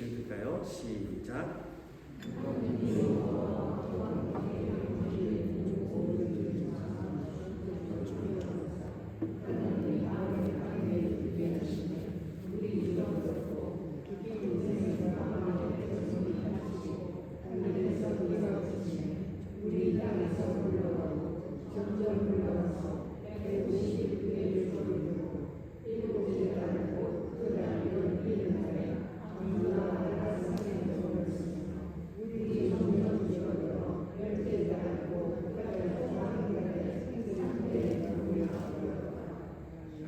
읽을까요? 시작.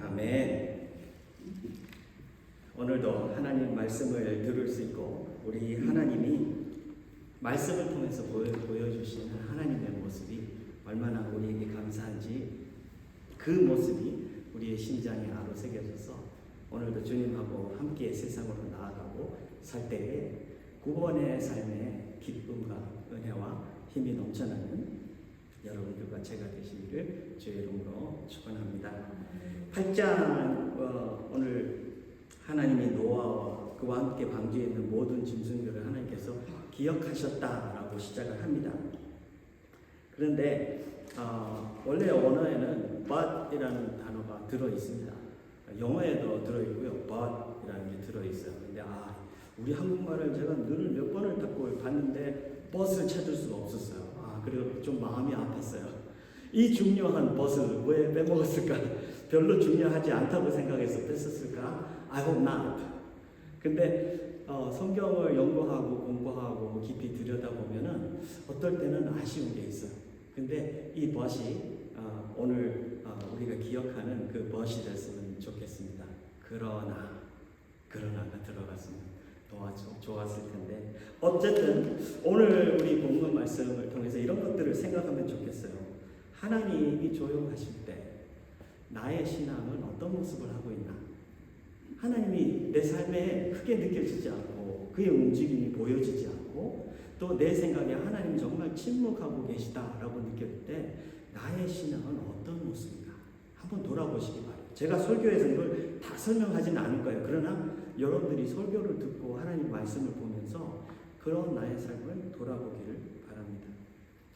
아멘. 오늘도 하나님 말씀을 들을 수 있고 우리 하나님이 말씀을 통해서 보여주시는 하나님의 모습이 얼마나 우리에게 감사한지 그 모습이 우리의 심장에 아로새겨져서 오늘도 주님하고 함께 세상으로 나아가고 살 때에 구원의 삶의 기쁨과 은혜와 힘이 넘쳐나는 여러분들과 제가 되시기를 주의 이름으로 축원합니다. 8장 오늘 하나님이 노아와 그와 함께 방주에 있는 모든 짐승들을 하나님께서 기억하셨다라고 시작을 합니다. 그런데 원래 언어에는 but이라는 단어가 들어 있습니다. 영어에도 들어 있고요, but이라는 게 들어 있어요. 근데 우리 한국말을 제가 늘 몇 번을 듣고 봤는데 but을 찾을 수가 없었어요. 그리고 좀 마음이 아팠어요. 이 중요한 but을 왜 빼먹었을까? 별로 중요하지 않다고 생각해서 뺐었을까? I hope not. 근데 성경을 연구하고 공부하고 깊이 들여다보면은 어떨 때는 아쉬운 게 있어요. 근데 이 but이 오늘 우리가 기억하는 그 but이 됐으면 좋겠습니다. 그러나가 들어갔으면 좋았을 텐데 어쨌든 오늘 우리 본문 말씀을 통해서 이런 것들을 생각하면 좋겠어요. 하나님이 조용하실 때 나의 신앙은 어떤 모습을 하고 있나? 하나님이 내 삶에 크게 느껴지지 않고 그의 움직임이 보여지지 않고 또 내 생각에 하나님 정말 침묵하고 계시다라고 느낄 때 나의 신앙은 어떤 모습인가? 한번 돌아보시기 바랍니다. 제가 설교에서 이걸 다 설명하지는 않을 거예요. 그러나 여러분들이 설교를 듣고 하나님 말씀을 보면서 그런 나의 삶을 돌아보기를 바랍니다.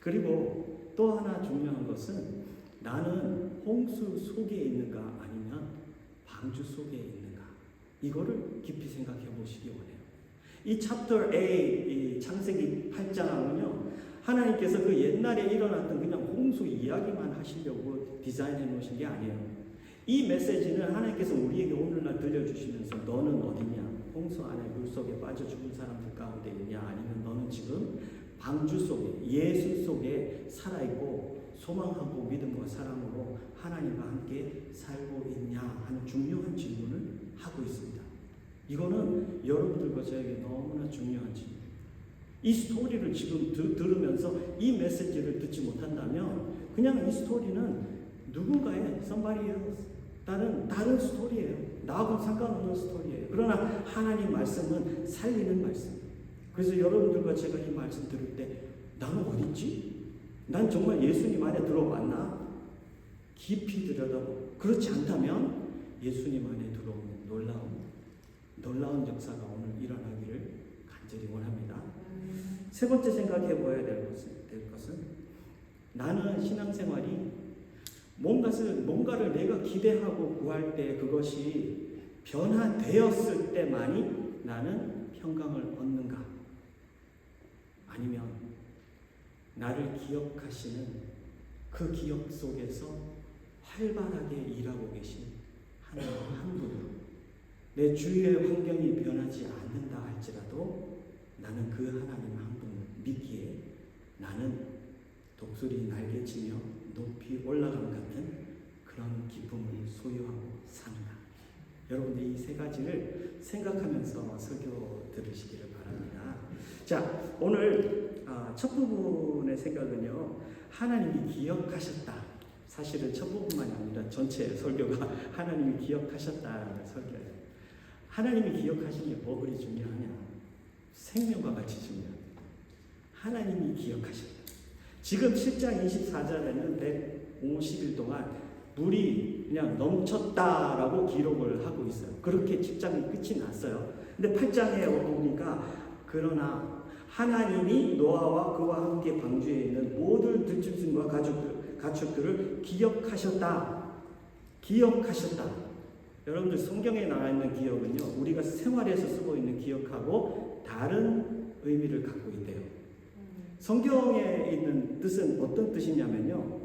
그리고 또 하나 중요한 것은 나는 홍수 속에 있는가 아니면 방주 속에 있는가, 이거를 깊이 생각해 보시기 원해요. 이 챕터 A, 이 창세기 8장은요, 하나님께서 그 옛날에 일어났던 그냥 홍수 이야기만 하시려고 디자인해 놓으신 게 아니에요. 이 메시지는 하나님께서 우리에게 오늘날 들려주시면서 너는 어디냐? 홍수 안에 물 속에 빠져 죽은 사람들 가운데 있냐? 아니면 너는 지금 방주 속에, 예수 속에 살아있고 소망하고 믿음과 사랑으로 하나님과 함께 살고 있냐? 하는 중요한 질문을 하고 있습니다. 이거는 여러분들과 저에게 너무나 중요한 질문입니다. 이 스토리를 지금 들으면서 이 메시지를 듣지 못한다면 그냥 이 스토리는 누군가의 somebody else, 다른 스토리예요. 나하고 상관없는 스토리예요. 그러나 하나님 말씀은 살리는 말씀이에요. 그래서 여러분들과 제가 이 말씀 들을 때 나는 어디 있지? 난 정말 예수님 안에 들어왔나? 깊이 들여다보고 그렇지 않다면 예수님 안에 들어오는 놀라운 역사가 오늘 일어나기를 간절히 원합니다. 세 번째 생각해 보아야 될 것은 나는 신앙생활이 뭔가를 내가 기대하고 구할 때 그것이 변화되었을 때만이 나는 평강을 얻는가? 아니면 나를 기억하시는 그 기억 속에서 활발하게 일하고 계신 하나님 한 분으로 내 주위의 환경이 변하지 않는다 할지라도 나는 그 하나님 한 분을 믿기에 나는 독수리 날개치며 높이 올라감 같은 그런 기쁨을 소유하고 사는가? 여러분들 이 세 가지를 생각하면서 설교 들으시기를 바랍니다. 자, 오늘 첫 부분의 생각은요, 하나님이 기억하셨다. 사실은 첫 부분만이 아니라 전체 설교가 하나님이 기억하셨다라는 설교예요. 하나님이 기억하신 게 뭐 그리 중요하냐? 생명과 같이 중요합니다. 하나님이 기억하셨다. 지금 7장 24절에는 150일 동안 물이 그냥 넘쳤다라고 기록을 하고 있어요. 그렇게 7장이 끝이 났어요. 근데 8장에 보니까 그러나 하나님이 노아와 그와 함께 방주에 있는 모든 들짐승과 가축들을 기억하셨다. 여러분들 성경에 나와 있는 기억은요, 우리가 생활에서 쓰고 있는 기억하고 다른 의미를 갖고 있대요. 성경에 있는 뜻은 어떤 뜻이냐면요,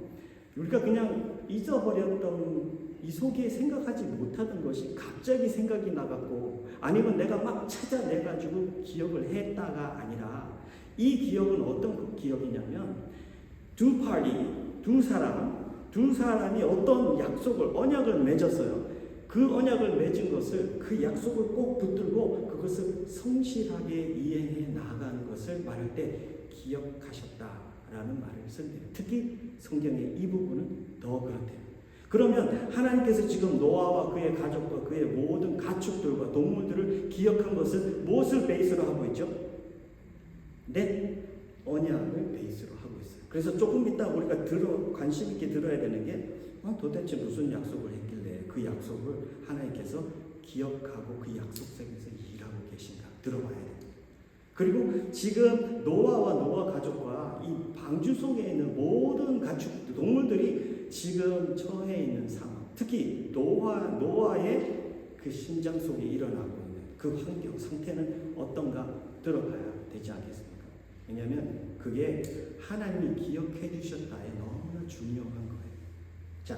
우리가 그냥 잊어버렸던 이 속에 생각하지 못하던 것이 갑자기 생각이 나갖고, 아니면 내가 막 찾아내가지고 기억을 했다가 아니라, 이 기억은 어떤 기억이냐면 두 사람이 어떤 약속을, 언약을 맺었어요. 그 언약을 맺은 것을, 그 약속을 꼭 붙들고 그것을 성실하게 이행해 나아가는 것을 말할 때 기억하셨다라는 말을 쓴대요. 특히 성경의 이 부분은 더 그렇대요. 그러면 하나님께서 지금 노아와 그의 가족과 그의 모든 가축들과 동물들을 기억한 것은 무엇을 베이스로 하고 있죠? 네, 언약을 베이스로 하고 있어요. 그래서 조금 이따 우리가 관심 있게 들어야 되는 게 도대체 무슨 약속을 했길래 그 약속을 하나님께서 기억하고 그 약속 속에서 일하고 계신가 들어봐야 돼요. 그리고 지금 노아와 노아 가족과 이 방주 속에 있는 모든 가축, 동물들이 지금 처해 있는 상황, 특히 노아의 그 심장 속에 일어나고 있는 그 환경, 상태는 어떤가 들어봐야 되지 않겠습니까? 왜냐하면 그게 하나님이 기억해 주셨다에 너무나 중요한 거예요. 자,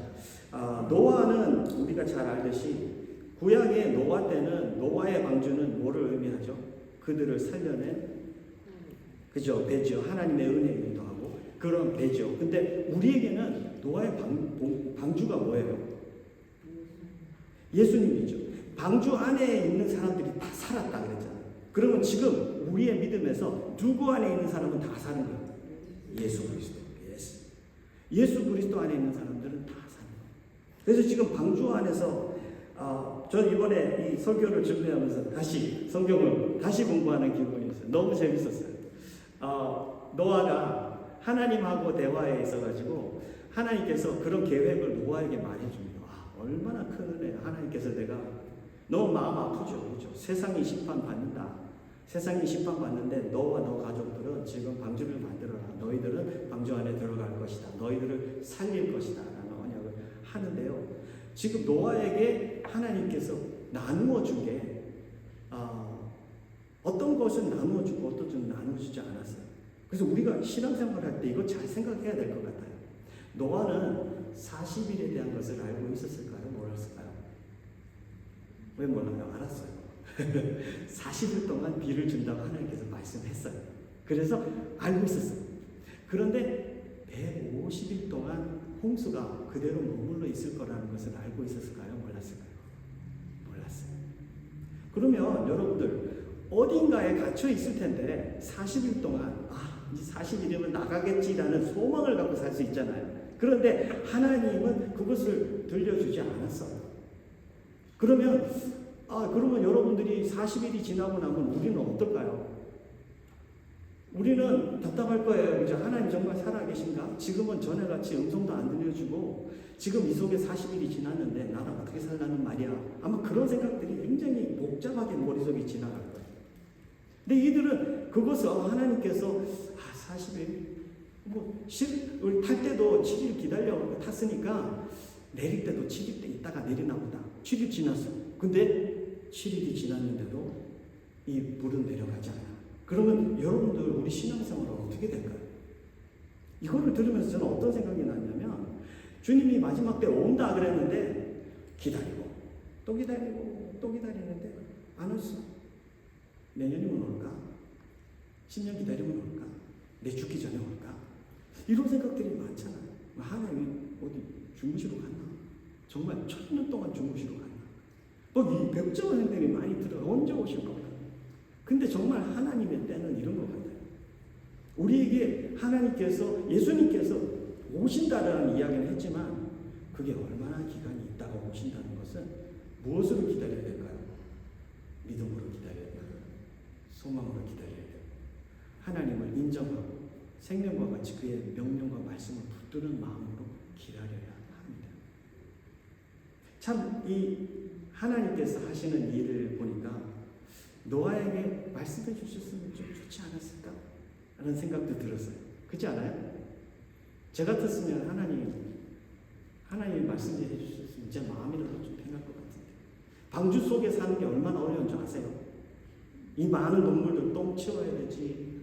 노아는 우리가 잘 알듯이 구약의 노아 때는 노아의 방주는 뭐를 의미하죠? 그들을 살려낸, 그죠? 배죠. 하나님의 은혜이기도 하고 그런 배죠. 근데 우리에게는 노아의 방주가 뭐예요? 예수님이죠. 방주 안에 있는 사람들이 다 살았다 그랬잖아요. 그러면 지금 우리의 믿음에서 누구 안에 있는 사람은 다 사는 거예요? 예수 그리스도. 예수 그리스도 안에 있는 사람들은 다 사는 거예요. 그래서 지금 방주 안에서 저 이번에 이 설교를 준비하면서 다시 성경을 다시 공부하는 기분이었어요. 너무 재밌었어요. 노아가 하나님하고 대화에 있어가지고 하나님께서 그런 계획을 노아에게 말해줍니다. 얼마나 큰 은혜야. 하나님께서 내가 너무 마음 아프죠. 그렇죠? 세상이 심판받는다. 세상이 심판받는데 너와 너 가족들은 지금 방주를 만들어라. 너희들은 방주 안에 들어갈 것이다. 너희들을 살릴 것이다. 라는 언약을 하는데요. 지금 노아에게 하나님께서 나누어 준 게 어떤 것은 나누어 주고 어떤 것은 나누어 주지 않았어요. 그래서 우리가 신앙생활 할 때 이거 잘 생각해야 될 것 같아요. 노아는 40일에 대한 것을 알고 있었을까요? 몰랐을까요? 왜 몰라요? 알았어요. 40일 동안 비를 준다고 하나님께서 말씀했어요. 그래서 알고 있었어요. 그런데 150일 동안 홍수가 그대로 머물러 있을 거라는 것을 알고 있었을까요? 몰랐을까요? 몰랐어요. 그러면 여러분들 어딘가에 갇혀 있을 텐데 40일 동안 이제 40일이면 나가겠지라는 소망을 갖고 살 수 있잖아요. 그런데 하나님은 그것을 들려주지 않았어요. 그러면 여러분들이 40일이 지나고 나면 우리는 어떨까요? 우리는 답답할 거예요. 그죠? 하나님 정말 살아계신가? 지금은 전에같이 음성도 안 들려주고 지금 이 속에 40일이 지났는데 나는 어떻게 살라는 말이야. 아마 그런 생각들이 굉장히 복잡하게 머릿속에 지나갈 거예요. 근데 이들은 그것을 하나님께서 40일 우리 탈 때도 7일 기다려 탔으니까 내릴 때도 7일 때 있다가 내리나 보다. 7일 지났어. 근데 7일이 지났는데도 이 물은 내려가지 않아. 그러면 여러분들 우리 신앙생활은 어떻게 될까요? 이거를 들으면서 저는 어떤 생각이 났냐면 주님이 마지막 때 온다 그랬는데 기다리고 또 기다리고 또 기다리는데 안 왔어. 내년이면 올까? 10년 기다리면 올까? 내 죽기 전에 올까? 이런 생각들이 많잖아요. 하나님이 어디 주무시러 갔나? 정말 1000년 동안 주무시러 갔나? 이 백정한 행동이 많이 들어. 언제 오실 겁니까? 근데 정말 하나님의 때는 이런 것 같아요. 우리에게 하나님께서, 예수님께서 오신다라는 이야기는 했지만 그게 얼마나 기간이 있다가 오신다는 것은 무엇으로 기다려야 될까요? 믿음으로 기다려야 돼요. 소망으로 기다려야 돼요. 하나님을 인정하고 생명과 같이 그의 명령과 말씀을 붙드는 마음으로 기다려야 합니다. 참 이 하나님께서 하시는 일을 보니까 노아에게 말씀해 주셨으면 좀 좋지 않았을까? 라는 생각도 들었어요. 그렇지 않아요? 저 같았으면 하나님이 말씀해 주셨으면 제 마음이라도 좀 편할 것 같은데. 방주 속에 사는 게 얼마나 어려운 줄 아세요? 이 많은 동물들 똥 치워야 되지.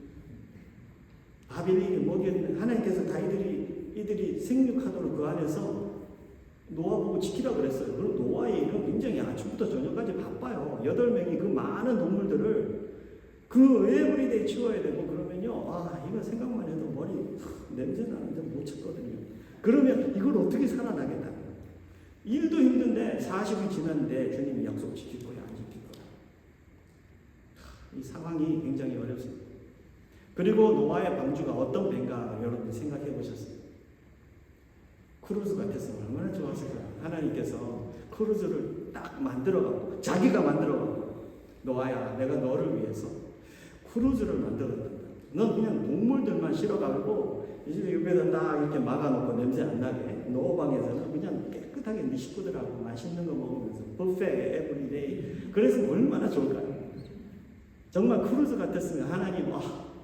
밥이 먹였는데 하나님께서 다 이들이 생육하도록 그 안에서 노아 보고 지키라 그랬어요. 그럼 노아의 일은 굉장히 아침부터 저녁까지 바빠요. 8명이 그 많은 동물들을 그 에브리데이 치워야 되고 그러면요. 이거 생각만 해도 머리 냄새 나는데 못 찾거든요. 그러면 이걸 어떻게 살아나겠다. 일도 힘든데 40이 지났는데 주님이 약속 지킬 거야, 안 지킬 거야. 이 상황이 굉장히 어렵습니다. 그리고 노아의 방주가 어떤 배인가 여러분 생각해 보셨어요? 크루즈 같았으면 얼마나 좋았을까요? 하나님께서 크루즈를 딱 만들어가고 자기가 만들어가고 노아야 내가 너를 위해서 크루즈를 만들었단다. 넌 그냥 동물들만 실어가고 이 집에 옆에다 딱 이렇게 막아놓고 냄새 안 나게 노방에서는 그냥 깨끗하게 네 식구들하고 맛있는 거 먹으면서 뷔페 에브리데이. 그래서 얼마나 좋을까요? 정말 크루즈 같았으면 하나님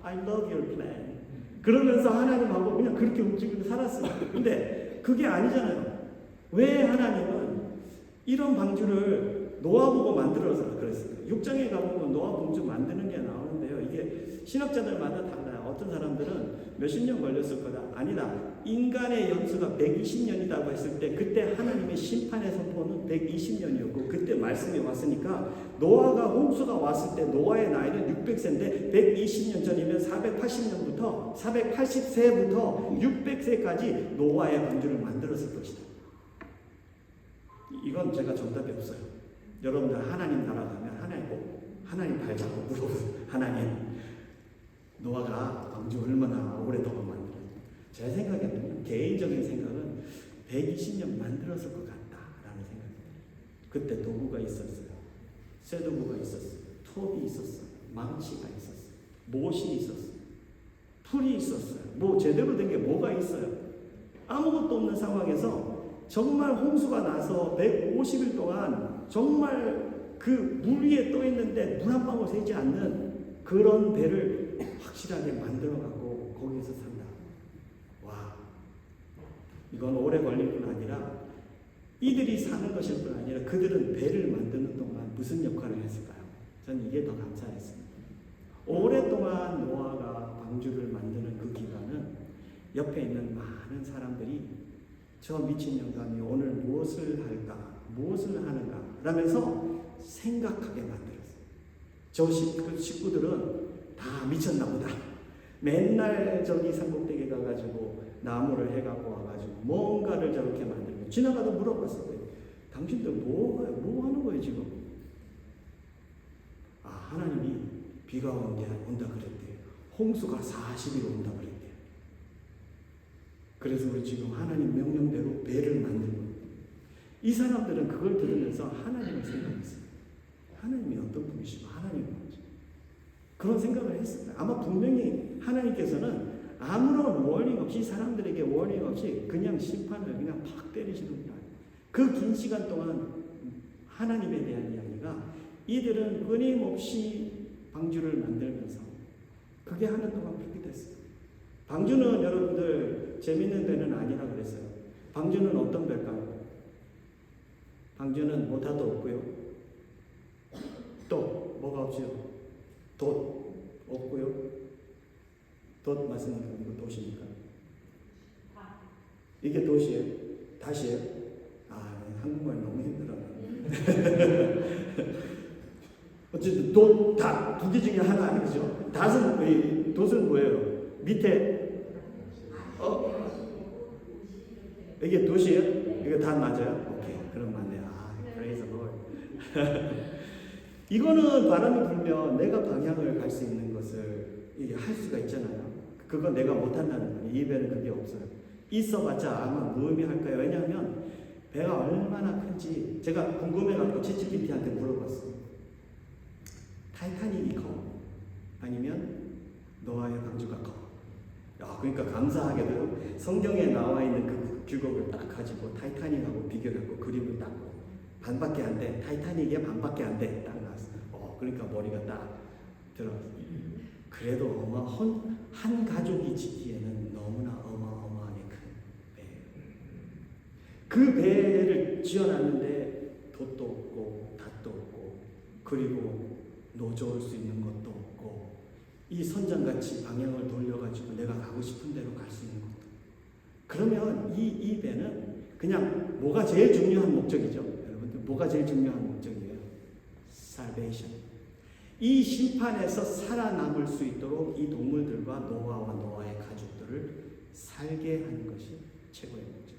I love your plan 그러면서 하나님하고 그냥 그렇게 움직이고 살았어요. 근데 그게 아니잖아요. 왜 하나님은 이런 방주를 노아 보고 만들어서 그랬어요. 6장에 가보면 노아 방주 만드는 게 나오는데요. 이게 신학자들마다 달라요. 어떤 사람들은 몇십 년 걸렸을 거다. 아니다. 인간의 연수가 120년이라고 했을 때 그때 하나님의 심판의 선포는 120년이었고 그때 말씀이 왔으니까 노아가 홍수가 왔을 때 노아의 나이는 600세인데 120년 전이면 480년부터 480세부터 600세까지 노아의 방주를 만들었을 것이다. 이건 제가 정답이 없어요. 여러분들 하나님 나라 가면 하나님 발 잡고 물어보세요. 하나님 노아가 방주 얼마나 오랫동안 만들었어요? 제 생각에는 개인적인 생각은 120년 만들었을 것 같다라는 생각입니다. 그때 도구가 있었어요. 쇠도구가 있었어요. 톱이 있었어요. 망치가 있었어요. 못이 있었어요. 풀이 있었어요. 뭐 제대로 된 게 뭐가 있어요? 아무것도 없는 상황에서 정말 홍수가 나서 150일 동안 정말 그 물 위에 떠 있는데 물 한 방울 새지 않는 그런 배를 확실하게 만들어가고 거기서 산다. 와, 이건 오래 걸릴 뿐 아니라 이들이 사는 것일 뿐 아니라 그들은 배를 만드는 동안 무슨 역할을 했을까요? 저는 이게 더 감사했습니다. 오랫동안 노아가 방주를 만드는 그 기간은 옆에 있는 많은 사람들이 저 미친 영감이 오늘 무엇을 할까, 무엇을 하는가 라면서 생각하게 만들었어요. 저 식구들은 다 미쳤나 보다. 맨날 저기 산꼭대기 가가지고 나무를 해갖고 와가지고 뭔가를 저렇게 만들고 지나가다 물어봤어요. 당신들 뭐 하는 거예요 지금? 하나님이 비가 온다 그랬대요. 홍수가 40일 온다 그랬대요. 그래서 우리 지금 하나님 명령대로 배를 만든 거예요. 이 사람들은 그걸 들으면서 하나님을 생각했어요. 하나님이 어떤 분이시고 하나님은 뭐지? 그런 생각을 했어요. 아마 분명히 하나님께서는 아무런 워닝 없이 사람들에게 워닝 없이 그냥 심판을 그냥 팍 때리시는 분 아니에요. 그 긴 시간 동안 하나님에 대한 이야기가 이들은 끊임없이 방주를 만들면서 그게 하는 동안 그렇게 됐어요. 방주는 여러분들 재밌는 배는 아니라 그랬어요. 방주는 어떤 배일까요? 방주는 모터도 없고요. 또 뭐가 없죠? 돛 없고요. 돛 맞습니까? 이거 돛입니까? 이게 돛이에요? 닷이에요? 한국말 너무 힘들어요. 어쨌든 돛, 닷 두 개 중에 하나 아니죠? 돛은 뭐예요? 밑에 이게 돛이에요? 이거 닷 맞아요? 오케이, 그럼 맞네요. praise the Lord. 이거는 바람이 불면 내가 방향을 갈 수 있는 것을 이게 할 수가 있잖아요. 그건 내가 못한다는 거예요. 이 배는 그게 없어요. 있어봤자 아마 무의미 할까요? 왜냐하면 배가 얼마나 큰지 제가 궁금해갖고 챗GPT한테 물어봤어요. 타이타닉이 커? 아니면 노아의 방주가 커? 그러니까 감사하게도 성경에 나와 있는 그 규격을 딱 가지고 타이타닉하고 비교하고 그림을 딱 반밖에 안 돼. 타이타닉에 반밖에 안 돼. 딱 나왔어. 그러니까 머리가 딱 들어갔어. 그래도 한 가족이 짓기에는 너무나 어마어마하게 큰 배예요. 그 배를 지어놨는데 돛도 없고 닷도 없고 그리고 노져올 수 있는 것도 없고 이 선장같이 방향을 돌려가지고 내가 가고 싶은 대로 갈 수 있는 것도. 그러면 이 배는 그냥 뭐가 제일 중요한 목적이죠? 여러분들 뭐가 제일 중요한 목적이에요? salvation. 이 심판에서 살아남을 수 있도록 이 동물들과 노아와 노아의 가족들을 살게 하는 것이 최고의 목적.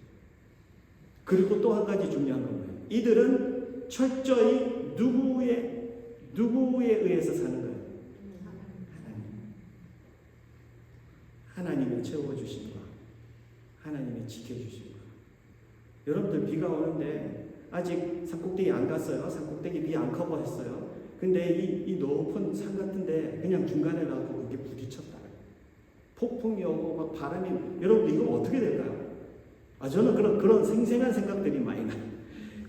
그리고 또 한 가지 중요한 건 뭐예요? 이들은 철저히 누구에 의해서 사는 거예요? 하나님의 채워주심과 하나님의 지켜주심과. 여러분들 비가 오는데 아직 산꼭대기 안 갔어요. 산꼭대기 비 안 커버했어요. 근데 이 높은 산 같은데 그냥 중간에 가고 그게 부딪혔다. 폭풍이 오고 막 바람이. 여러분들 이거 어떻게 될까요? 저는 그런 생생한 생각들이 많이 나요.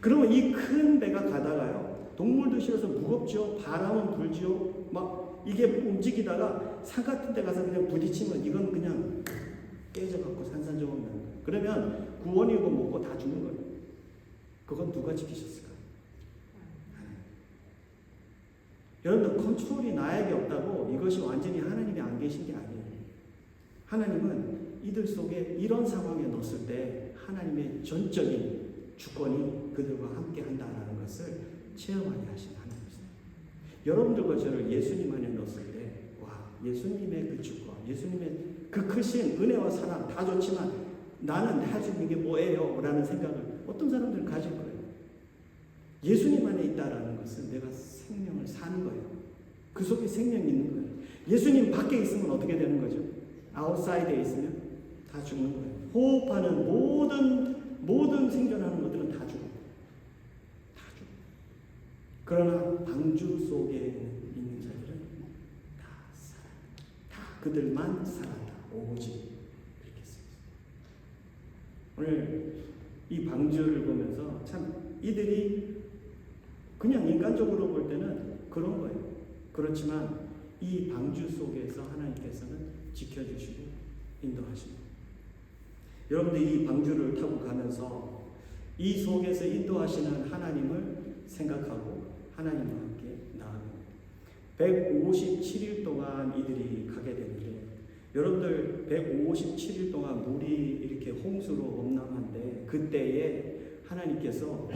그러면 이 큰 배가 가다가요. 동물도 실어서 무겁죠. 바람은 불죠. 막 이게 움직이다가 산 같은 데 가서 그냥 부딪히면 이건 그냥 깨져갖고 산산조각 나는 거예요. 그러면 구원이고 뭐고 다 죽는 거예요. 그건 누가 지키셨을까요? 여러분들 컨트롤이 나에게 없다고 이것이 완전히 하나님이 안 계신 게 아니에요. 하나님은 이들 속에 이런 상황에 넣었을 때 하나님의 전적인 주권이 그들과 함께 한다는 것을 체험하게 하신 하나님이세요. 여러분들과 저를 예수님 안에 넣었을 때 예수님의 그 주권, 예수님의 그 크신 은혜와 사랑 다 좋지만 나는 할 수 있는 게 뭐예요? 라는 생각을 어떤 사람들은 가질 거예요. 예수님 안에 있다라는 것은 내가 생명을 사는 거예요. 그 속에 생명이 있는 거예요. 예수님 밖에 있으면 어떻게 되는 거죠? 아웃사이드에 있으면 다 죽는 거예요. 호흡하는 모든 생존하는 것들은 다 죽어요. 다 죽어요. 그러나 방주 속에 있는 자들은 다 살아요. 다 그들만 살았다. 오직 이렇게 쓰였어요. 오늘 이 방주를 보면서 참 이들이 그냥 인간적으로 볼 때는 그런 거예요. 그렇지만 이 방주 속에서 하나님께서는 지켜주시고 인도하시고, 여러분들 이 방주를 타고 가면서 이 속에서 인도하시는 하나님을 생각하고 하나님과 함께 나아갑니다. 157일 동안 이들이 가게 되는데, 여러분들 157일 동안 물이 이렇게 홍수로 범람한데 그때에 하나님께서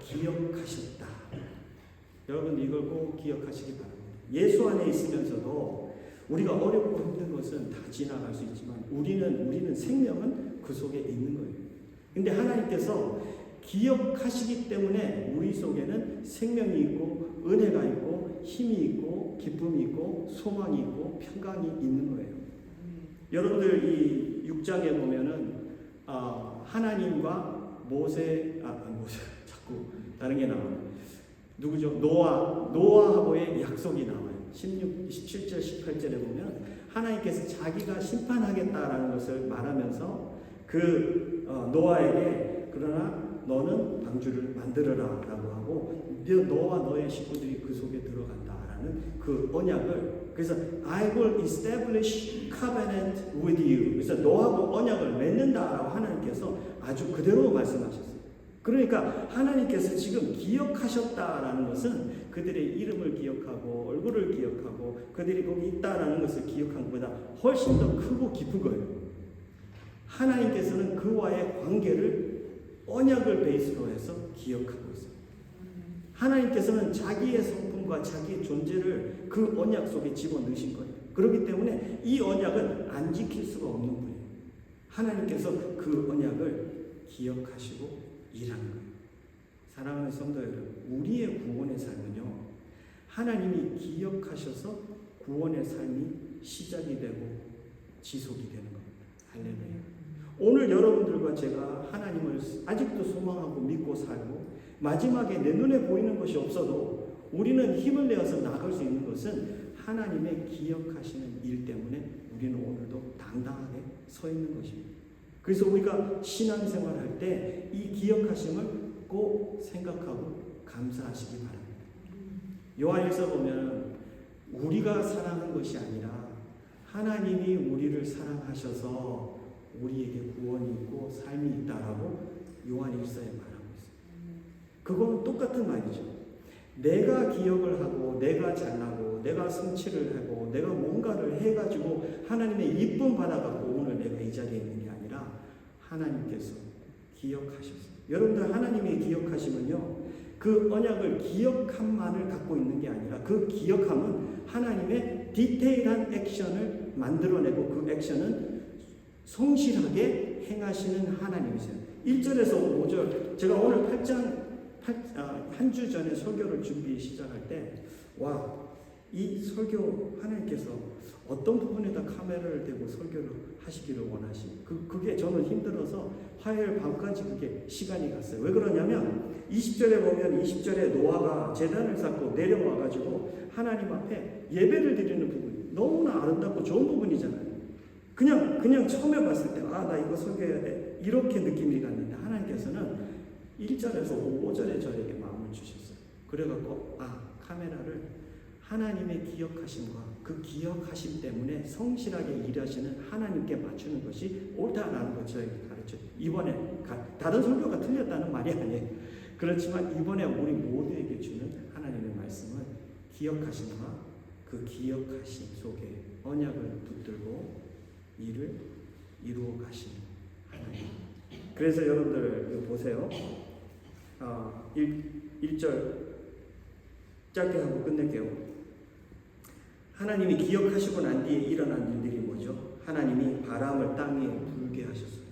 기억하셨다. 여러분 이걸 꼭 기억하시기 바랍니다. 예수 안에 있으면서도 우리가 어렵고 힘든 것은 다 지나갈 수 있지만 우리는 생명은 그 속에 있는 거예요. 근데 하나님께서 기억하시기 때문에 우리 속에는 생명이 있고 은혜가 있고 힘이 있고 기쁨이 있고 소망이 있고 평강이 있는 거예요. 여러분들 이 6장에 보면은 하나님과 모세 자꾸 다른 게 나와요. 누구죠? 노아하고의 약속이 나와요. 17절 18절에 보면 하나님께서 자기가 심판하겠다라는 것을 말하면서 노아에게 그러나 너는 방주를 만들어라 라고 하고 너와 너의 식구들이 그 속에 들어간다라는 그 언약을, 그래서 I will establish covenant with you, 그래서 너하고 언약을 맺는다라고 하나님께서 아주 그대로 말씀하셨어요. 그러니까 하나님께서 지금 기억하셨다라는 것은 그들의 이름을 기억하고 얼굴을 기억하고 그들이 거기 있다라는 것을 기억한 것보다 훨씬 더 크고 깊은 거예요. 하나님께서는 그와의 관계를 언약을 베이스로 해서 기억하고 있어요. 하나님께서는 자기의 성품과 자기의 존재를 그 언약 속에 집어넣으신 거예요. 그렇기 때문에 이 언약은 안 지킬 수가 없는 분이에요. 하나님께서 그 언약을 기억하시고 일하는 거예요. 사랑하는 성도 여러분, 우리의 구원의 삶은요, 하나님이 기억하셔서 구원의 삶이 시작이 되고 지속이 되는 겁니다. 할렐루야. 오늘 여러분들과 제가 하나님을 아직도 소망하고 믿고 살고 마지막에 내 눈에 보이는 것이 없어도 우리는 힘을 내어서 나갈 수 있는 것은 하나님의 기억하시는 일 때문에 우리는 오늘도 당당하게 서 있는 것입니다. 그래서 우리가 신앙생활 할 때 이 기억하심을 꼭 생각하고 감사하시기 바랍니다. 요한일서 보면 우리가 사랑한 것이 아니라 하나님이 우리를 사랑하셔서 우리에게 구원이 있고 삶이 있다라고 요한일서에 말하고 있어요. 그거는 똑같은 말이죠. 내가 기억을 하고 내가 잘나고 내가 성취를 하고 내가 뭔가를 해가지고 하나님의 이쁨 받아갖고 오늘 내가 이 자리에 있는 게 아니라 하나님께서 기억하셨어요. 여러분들 하나님이 기억하시면요, 그 언약을 기억함만을 갖고 있는 게 아니라 그 기억함은 하나님의 디테일한 액션을 만들어내고 그 액션은 성실하게 행하시는 하나님이세요. 1절에서 5절, 제가 오늘 8장 한 주 전에 설교를 준비 시작할 때, 이 설교 하나님께서 어떤 부분에다 카메라를 대고 설교를 하시기를 그게 저는 힘들어서 화요일 밤까지 그게 시간이 갔어요. 왜 그러냐면 20절에 보면 20절에 노아가 제단을 쌓고 내려와가지고 하나님 앞에 예배를 드리는 부분이 너무나 아름답고 좋은 부분이잖아요. 그냥 처음에 봤을 때 나 이거 설교해야 돼 이렇게 느낌이 갔는데 하나님께서는 1절에서 5절에 저에게 마음을 주셨어요. 그래갖고 카메라를 하나님의 기억하심과 그 기억하심 때문에 성실하게 일하시는 하나님께 맞추는 것이 옳다라는 걸 저에게 가르쳐요. 이번에 다른 설교가 틀렸다는 말이 아니에요. 그렇지만 이번에 우리 모두에게 주는 하나님의 말씀은 기억하심과 그 기억하심 속에 언약을 붙들고 일을 이루어 가시는 하나님. 그래서 여러분들 보세요. 1절 짧게 하고 끝낼게요. 하나님이 기억하시고 난 뒤에 일어난 일들이 뭐죠? 하나님이 바람을 땅에 불게 하셨어요.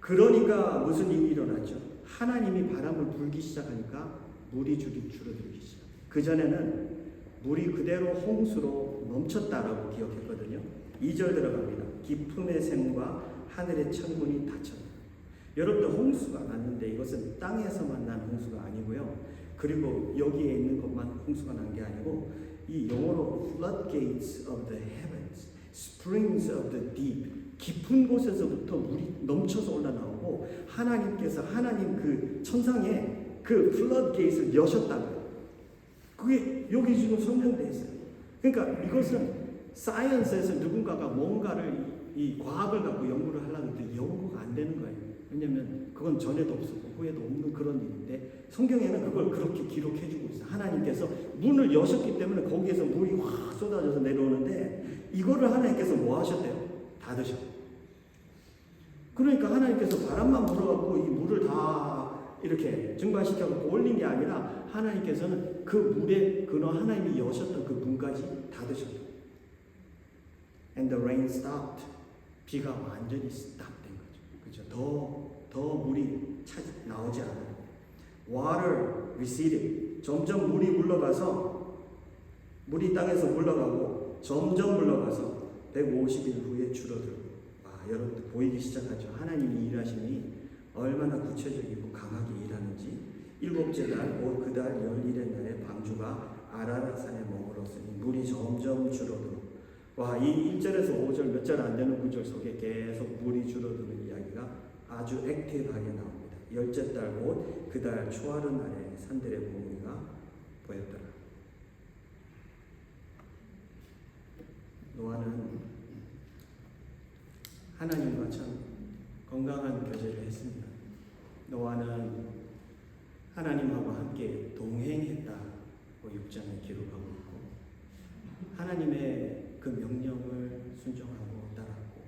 그러니까 무슨 일이 일어났죠? 하나님이 바람을 불기 시작하니까 물이 줄어들기 시작. 그전에는 물이 그대로 홍수로 넘쳤다라고 기억했거든요. 2절 들어갑니다. 깊음의 샘과 하늘의 천군이 닫혔다. 여러분들 홍수가 났는데 이것은 땅에서만 난 홍수가 아니고요. 그리고 여기에 있는 것만 홍수가 난 게 아니고 이 영어로 floodgates of the heavens, springs of the deep, 깊은 곳에서부터 물이 넘쳐서 올라나오고 하나님께서 하나님 그 천상에 그 floodgates을 여셨다고요. 그게 여기 지금 설명되어 있어요. 그러니까 이것은 사이언스에서 누군가가 뭔가를 이 과학을 갖고 연구를 하려고 했는데 연구가 안 되는 거예요. 왜냐하면 그건 전에도 없었고 후에도 없는 그런 일인데 성경에는 그걸 그렇게 기록해주고 있어요. 하나님께서 문을 여셨기 때문에 거기에서 물이 확 쏟아져서 내려오는데 이거를 하나님께서 뭐 하셨대요? 닫으셨대요. 그러니까 하나님께서 바람만 불어갖고 이 물을 다 이렇게 증발시켜서 올린 게 아니라 하나님께서는 그 물에 그런 하나님이 여셨던 그 문까지 닫으셨대요. And the rain stopped. 비가 완전히 stop된 거죠. 그렇죠? 더 물이 나오지 않아요. Water receded. 점점 물이 물러가서 물이 땅에서 물러가고 점점 물러가서 150일 후에 줄어들고. 여러분들 보이기 시작하죠. 하나님이 일하심이 얼마나 구체적이고 강하게 일하는지. 7째 달 곧 그 달 11의 날에 방주가 아라랏산에 머물렀으니 물이 점점 줄어들고. 이 1절에서 5절 몇 절 안 되는 구절 속에 계속 물이 줄어드는 이야기가 아주 액티브하게 나옵니다. 10째 달 곧 그 달 초하루 날에 산들의 봉우리가 보였더라. 노아는 하나님과 참 건강한 교제를 했습니다. 노아는 하나님하고 함께 동행했다고 6장에 기록하고 있고 하나님의 그 명령을 순종하고 따랐고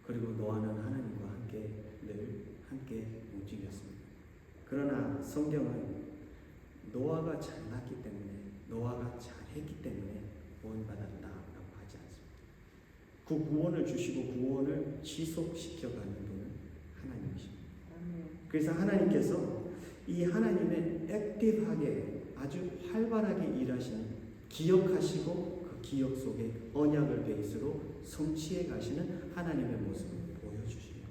그리고 노아는 하나님과 함께 늘 함께 움직였습니다. 그러나 성경은 노아가 잘났기 때문에 노아가 잘했기 때문에 구원받았다라고 하지 않습니다. 그 구원을 주시고 구원을 지속시켜가는 분은 하나님이십니다. 그래서 하나님께서 이 하나님의 액티브하게 아주 활발하게 일하시는 기억하시고 그 기억 속에 언약을 베이스로 성취해 가시는 하나님의 모습을 보여주시요.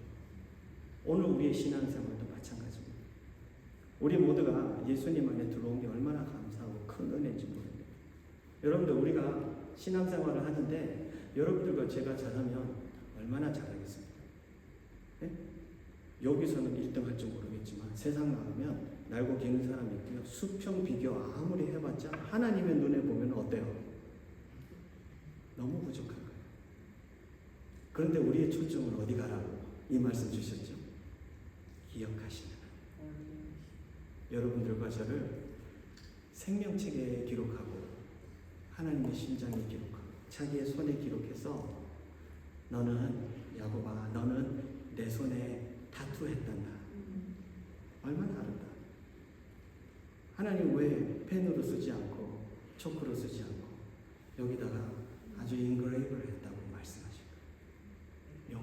오늘 우리의 신앙생활도 마찬가지입니다. 우리 모두가 예수님 안에 들어온 게 얼마나 감사하고 큰 은혜인지 모릅니다. 여러분들 우리가 신앙생활을 하는데 여러분들과 제가 잘하면 얼마나 잘하겠습니까? 네? 여기서는 1등 할지 모르겠지만 세상 나가면 날고 기는 사람이 있고요. 수평 비교 아무리 해봤자 하나님의 눈에 보면 어때요? 너무 부족한 거예요. 그런데 우리의 초점은 어디 가라고 이 말씀 주셨죠? 기억하시는 여러분들과 저를 생명책에 기록하고 하나님의 심장에 기록하고 자기의 손에 기록해서 너는 야곱아 너는 내 손에 타투했단다. 얼마나 아름다. 하나님 왜 펜으로 쓰지 않고 초크로 쓰지 않고 여기다가 아주 인그레이브를 했다고 말씀하신 거예요.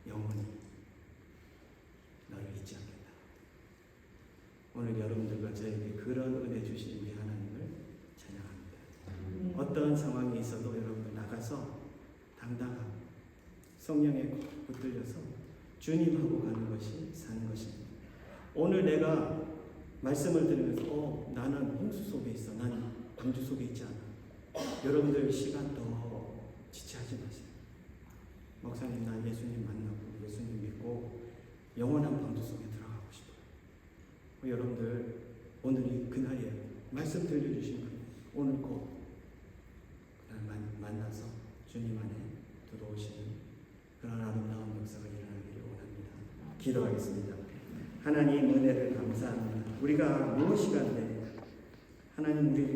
영원히 너를 잊지 않겠다. 오늘 여러분들과 저에게 그런 은혜 주신 우리 하나님을 찬양합니다. 어떠한 상황이 있어도 여러분들 나가서 당당하고 성령에 붙들려서 주님하고 가는 것이 사는 것입니다. 오늘 내가 말씀을 들으면서 나는 홍수 속에 있어. 난 방주 속에 있지 않아. 여러분들 시간 더 지체하지 마세요. 목사님 나 예수님 만나고 예수님 믿고 영원한 방주 속에 들어가고 싶어요. 여러분들 오늘이 그날이에요. 말씀 들려주신 분 오늘 꼭 그날 만나서 주님 안에 들어오시는 그런 아름다운 역사가 일어나기를 원합니다. 기도하겠습니다. 하나님 은혜를 감사합니다. 우리가 무엇이 간데 하나님 우리를